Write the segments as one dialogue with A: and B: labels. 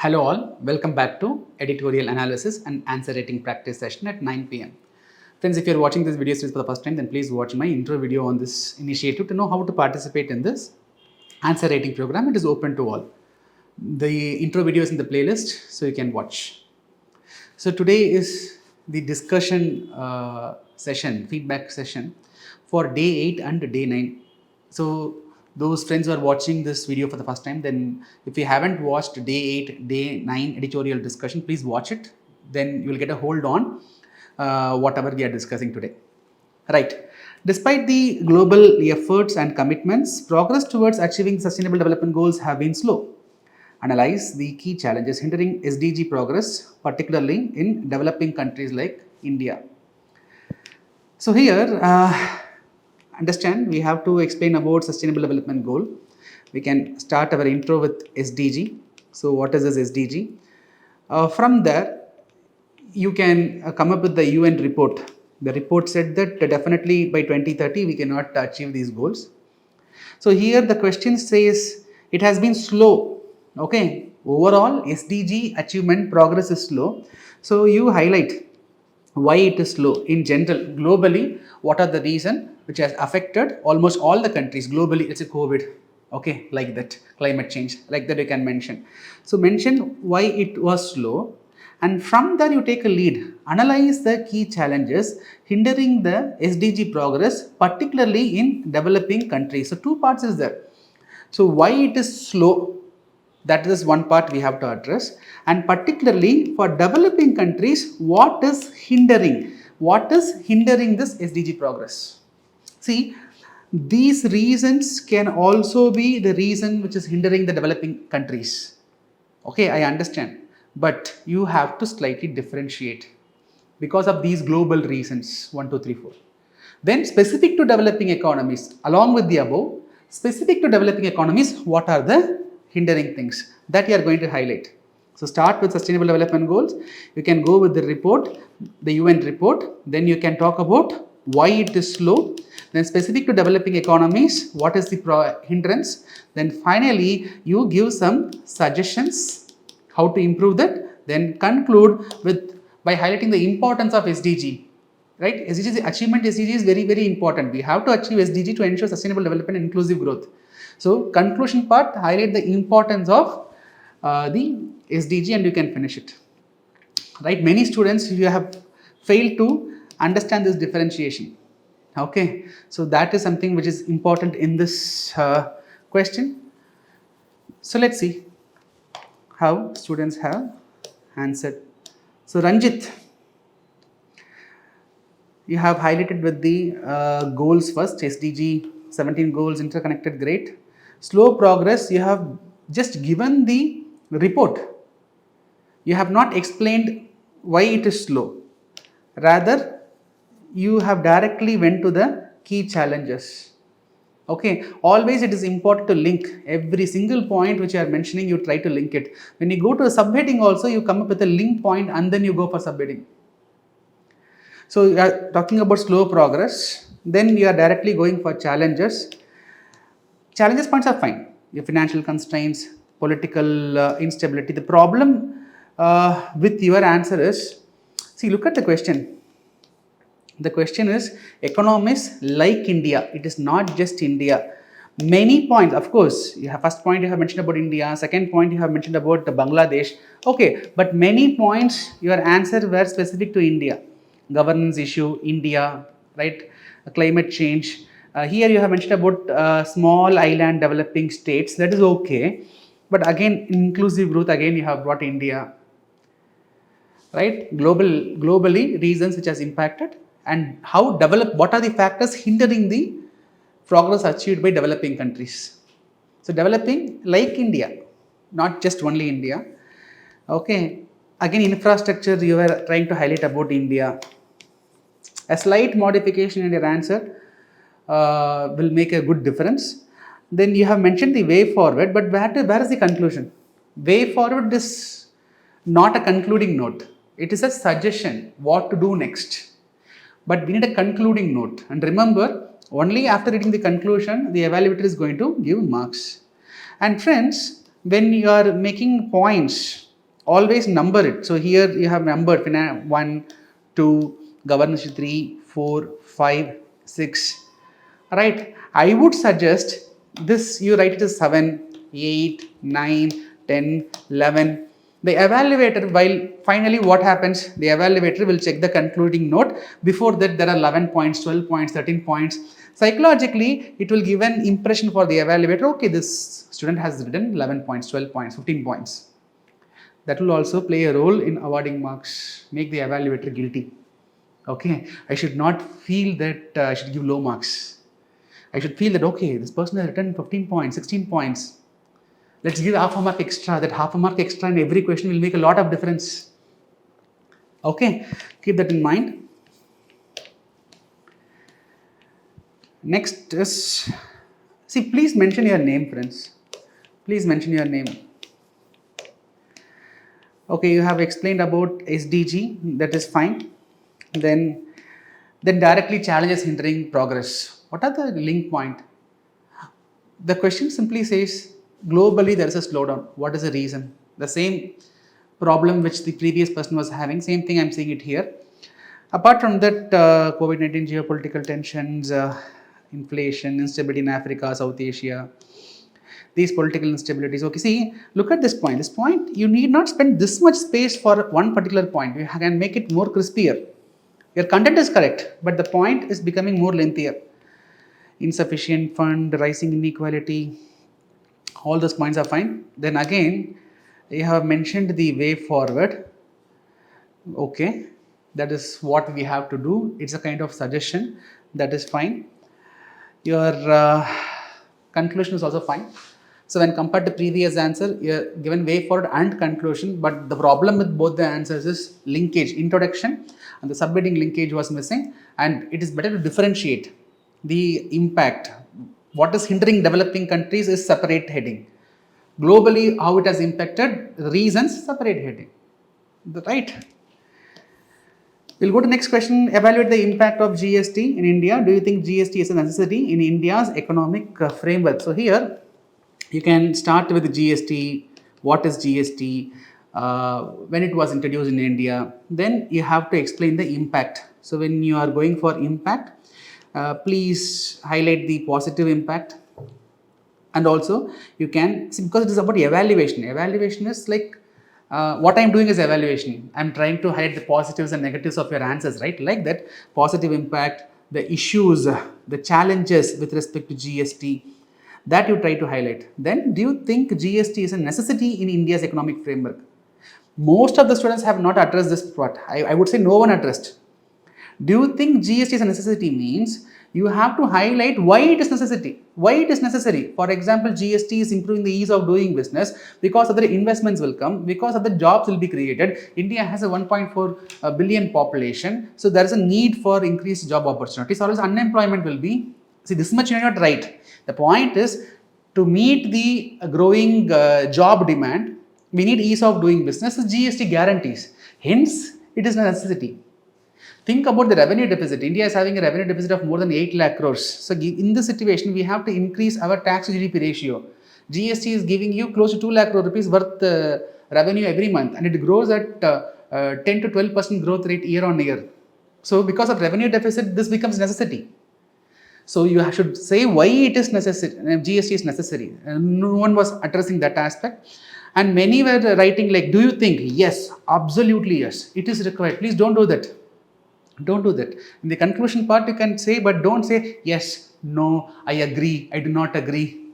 A: Hello all, welcome back to Editorial Analysis and Answer Writing practice session at 9 p.m. Friends, if you are watching this video series for the first time, then please watch my intro video on this initiative to know how to participate in this answer writing program. It is open to all. The intro video is in the playlist, so you can watch. So today is the discussion session, feedback session for day 8 and day 9. So those friends who are watching this video for the first time, then if you haven't watched day 8, day 9 editorial discussion, please watch it. Then you will get a hold on whatever we are discussing today. Right. Despite the global efforts and commitments, progress towards achieving sustainable development goals have been slow. Analyze the key challenges hindering SDG progress, particularly in developing countries like India. So here, understand we have to explain about sustainable development goal. We can start our intro with SDG. So what is this SDG? From there, you can come up with the UN report. The report said that definitely by 2030 we cannot achieve these goals. So here the question says it has been slow. Okay, overall SDG achievement progress is slow. So you highlight why it is slow in general, globally, what are the reason which has affected almost all the countries globally. It's a COVID, okay, like that, climate change, like that you can mention. So mention why it was slow, and from there you take a lead, analyze the key challenges hindering the SDG progress, particularly in developing countries. So two parts is there. So why it is slow, that is one part we have to address, and particularly for developing countries, what is hindering this SDG progress. See, these reasons can also be the reason which is hindering the developing countries. Okay, I understand, but you have to slightly differentiate because of these global reasons 1, 2, 3, 4. Then specific to developing economies, along with the above, specific to developing economies, what are the hindering things that you are going to highlight. So start with sustainable development goals. You can go with the report, the UN report. Then you can talk about why it is slow. Then specific to developing economies, what is the hindrance. Then finally, you give some suggestions how to improve that. Then conclude with by highlighting the importance of SDG. Right? SDG achievement SDG is very, very important. We have to achieve SDG to ensure sustainable development and inclusive growth. So conclusion part, highlight the importance of the SDG and you can finish it. Right? Many students, you have failed to understand this differentiation. Okay. So that is something which is important in this question. So let's see how students have answered. So Ranjit, you have highlighted with the goals first, SDG 17 goals interconnected, great. Slow progress, you have just given the report. You have not explained why it is slow. Rather, you have directly went to the key challenges. Okay, always it is important to link every single point which you are mentioning, you try to link it. When you go to a subheading also, you come up with a link point and then you go for subheading. So you are talking about slow progress, then you are directly going for challenges. Challenges points are fine. Your financial constraints, political instability. The problem with your answer is, see, look at the question. The question is economies like India. It is not just India. Many points, of course, you have first point you have mentioned about India, second point you have mentioned about Bangladesh. Okay, but many points your answer were specific to India. Governance issue, India, right? Climate change. Here you have mentioned about small island developing states. That is okay, but again inclusive growth. Again you have brought India, right? Globally reasons which has impacted and how develop. What are the factors hindering the progress achieved by developing countries? So developing like India, not just only India. Okay. Again infrastructure you were trying to highlight about India. A slight modification in your answer will make a good difference. Then you have mentioned the way forward, but where is the conclusion? Way forward is not a concluding note. It is a suggestion what to do next. But we need a concluding note. And remember, only after reading the conclusion, the evaluator is going to give marks. And friends, when you are making points, always number it. So here you have numbered 1, 2, governance 3, 4, 5, 6. Right. I would suggest this you write it as 7, 8, 9, 10, 11. The evaluator, while finally what happens, the evaluator will check the concluding note. Before that, there are 11 points, 12 points, 13 points. Psychologically, it will give an impression for the evaluator, okay, this student has written 11 points, 12 points, 15 points. That will also play a role in awarding marks, make the evaluator guilty. Okay, I should not feel that I should give low marks. I should feel that, okay, this person has written 15 points, 16 points. Let's give half a mark extra. That half a mark extra in every question will make a lot of difference. Okay, keep that in mind. Next is, see, please mention your name, friends. Please mention your name. Okay, you have explained about SDG, that is fine. Then directly challenges hindering progress. What are the link point? The question simply says, globally there is a slowdown. What is the reason? The same problem which the previous person was having, same thing I'm seeing it here. Apart from that, COVID-19, geopolitical tensions, inflation, instability in Africa, South Asia, these political instabilities. Okay, see, look at this point. This point, you need not spend this much space for one particular point. You can make it more crispier. Your content is correct, but the point is becoming more lengthier. Insufficient fund, rising inequality, all those points are fine. Then again, you have mentioned the way forward. Okay, that is what we have to do. It's a kind of suggestion. That is fine. Your conclusion is also fine. So when compared to previous answer, you're given way forward and conclusion, but the problem with both the answers is linkage, introduction, and the subheading linkage was missing, and it is better to differentiate the impact. What is hindering developing countries is separate heading. Globally, how it has impacted, reasons, separate heading. Right? We'll go to the next question. Evaluate the impact of GST in India. Do you think GST is a necessity in India's economic framework? So here, you can start with GST. What is GST? When it was introduced in India. Then you have to explain the impact. So when you are going for impact, please highlight the positive impact. And also you can see, because it is about evaluation. Evaluation is like what I'm doing is evaluation. I'm trying to highlight the positives and negatives of your answers, right? Like that positive impact, the issues, the challenges with respect to GST, that you try to highlight. Then do you think GST is a necessity in India's economic framework? Most of the students have not addressed this part. I would say no one addressed. Do you think GST is a necessity means you have to highlight why it is necessity, why it is necessary. For example, GST is improving the ease of doing business because other investments will come, because other jobs will be created. India has a 1.4 billion population, so there is a need for increased job opportunities, or else unemployment will be. See, this much you are not right. The point is to meet the growing job demand, we need ease of doing business. GST guarantees. Hence, it is a necessity. Think about the revenue deficit. India is having a revenue deficit of more than 8 lakh crores. So in this situation, we have to increase our tax to GDP ratio. GST is giving you close to 2 lakh crore rupees worth revenue every month, and it grows at 10 to 12% growth rate year on year. So because of revenue deficit, this becomes necessity. So you should say why it is necessary. GST is necessary. No one was addressing that aspect. And many were writing like, do you think? Yes, absolutely yes. It is required. Please don't do that. Don't do that. In the conclusion part, you can say, but don't say yes, no, I agree, I do not agree.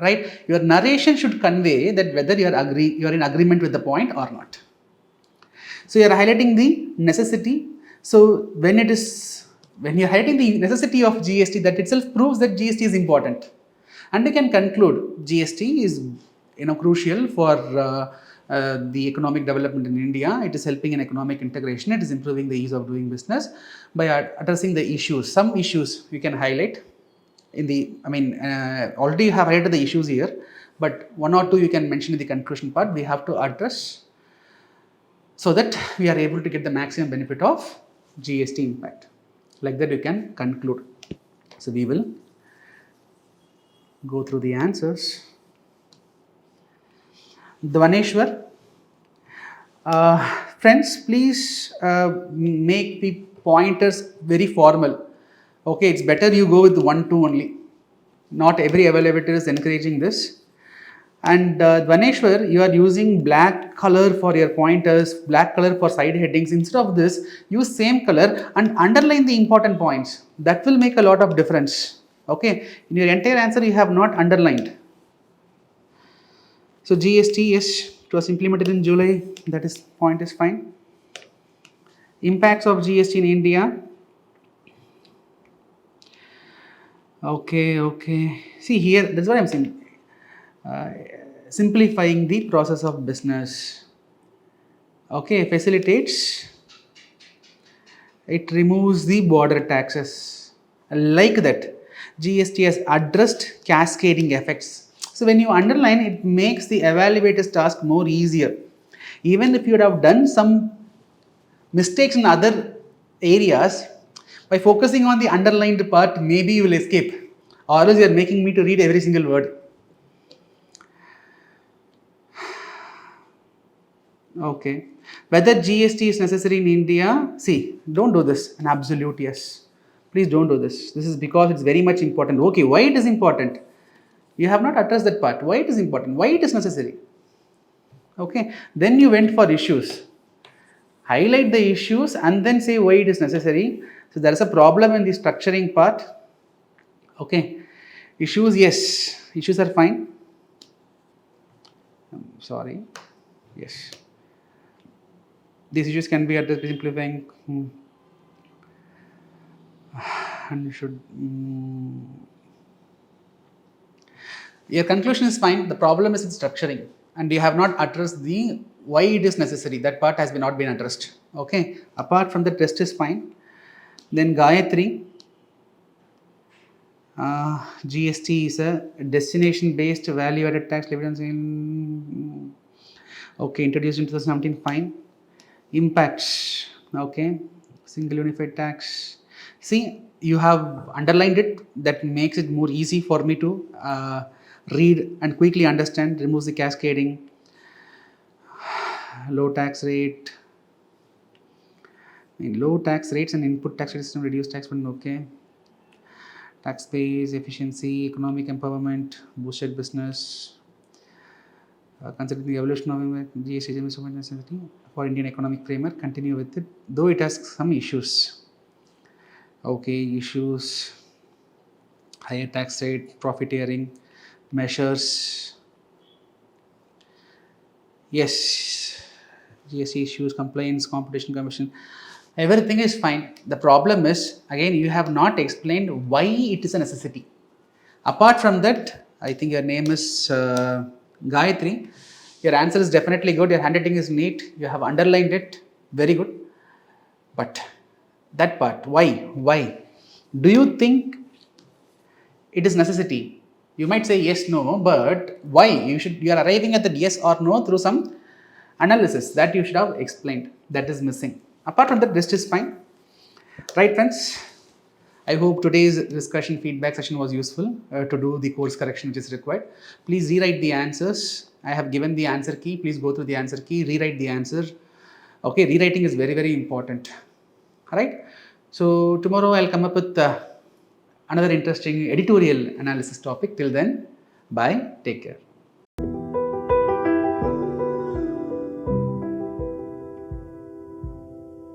A: Right? Your narration should convey that whether you are in agreement with the point or not. So you are highlighting the necessity. So when you are highlighting the necessity of GST, that itself proves that GST is important. And you can conclude GST is crucial for the economic development in India. It is helping in economic integration. It is improving the ease of doing business by addressing the issues. Some issues you can highlight in the, already you have highlighted the issues here, but one or two you can mention in the conclusion part. We have to address so that we are able to get the maximum benefit of GST impact. Like that you can conclude. So we will go through the answers. Dvaneshwar, Friends, please make the pointers very formal. Okay, it's better you go with 1, 2 only. Not every evaluator is encouraging this. And Dvaneshwar, you are using black color for your pointers, black color for side headings. Instead of this, use same color and underline the important points. That will make a lot of difference. Okay, in your entire answer, you have not underlined. So GST, yes, it was implemented in July. That is point is fine. Impacts of GST in India. Okay. See here, that's what I'm saying. Simplifying the process of business. Okay, facilitates. It removes the border taxes. Like that, GST has addressed cascading effects. So when you underline, it makes the evaluator's task more easier. Even if you would have done some mistakes in other areas, by focusing on the underlined part, maybe you will escape. Or else you are making me to read every single word. Okay. Whether GST is necessary in India, see, don't do this. An absolute yes. Please don't do this. This is because it's very much important. Okay, why it is important? You have not addressed that part. Why it is important? Why it is necessary? Okay. Then you went for issues. Highlight the issues and then say why it is necessary. So there is a problem in the structuring part. Okay. Issues, yes. Issues are fine. Sorry. Yes. These issues can be addressed by simplifying. And you should. Your conclusion is fine. The problem is in structuring, and you have not addressed the why it is necessary. That part has not been addressed. Okay. Apart from that, rest is fine. Then Gayatri. GST is a destination-based value-added tax levied in. Okay, introduced in 2017. Fine. Impacts. Okay. Single unified tax. See, you have underlined it. That makes it more easy for me to read and quickly understand. Removes the cascading. Low tax rate. In low tax rates and input tax rate system reduce tax burden. Okay. Tax base, efficiency, economic empowerment, boosted business. Considering the evolution of GST for Indian economic framework, continue with it, though it has some issues. Okay, issues, higher tax rate, profiteering, measures. Yes, GST issues, compliance, competition commission. Everything is fine. The problem is, again, you have not explained why it is a necessity. Apart from that, I think your name is Gayatri. Your answer is definitely good. Your handwriting is neat. You have underlined it. Very good. But that part, why? Why? Do you think it is necessity? You might say yes, no, but why? You are arriving at the yes or no through some analysis that you should have explained. That is missing. Apart from that, rest is fine. Right, friends? I hope today's discussion feedback session was useful to do the course correction which is required. Please rewrite the answers. I have given the answer key. Please go through the answer key, rewrite the answer. Okay, rewriting is very, very important. Alright. So tomorrow I'll come up with another interesting editorial analysis topic. Till then, bye. Take care.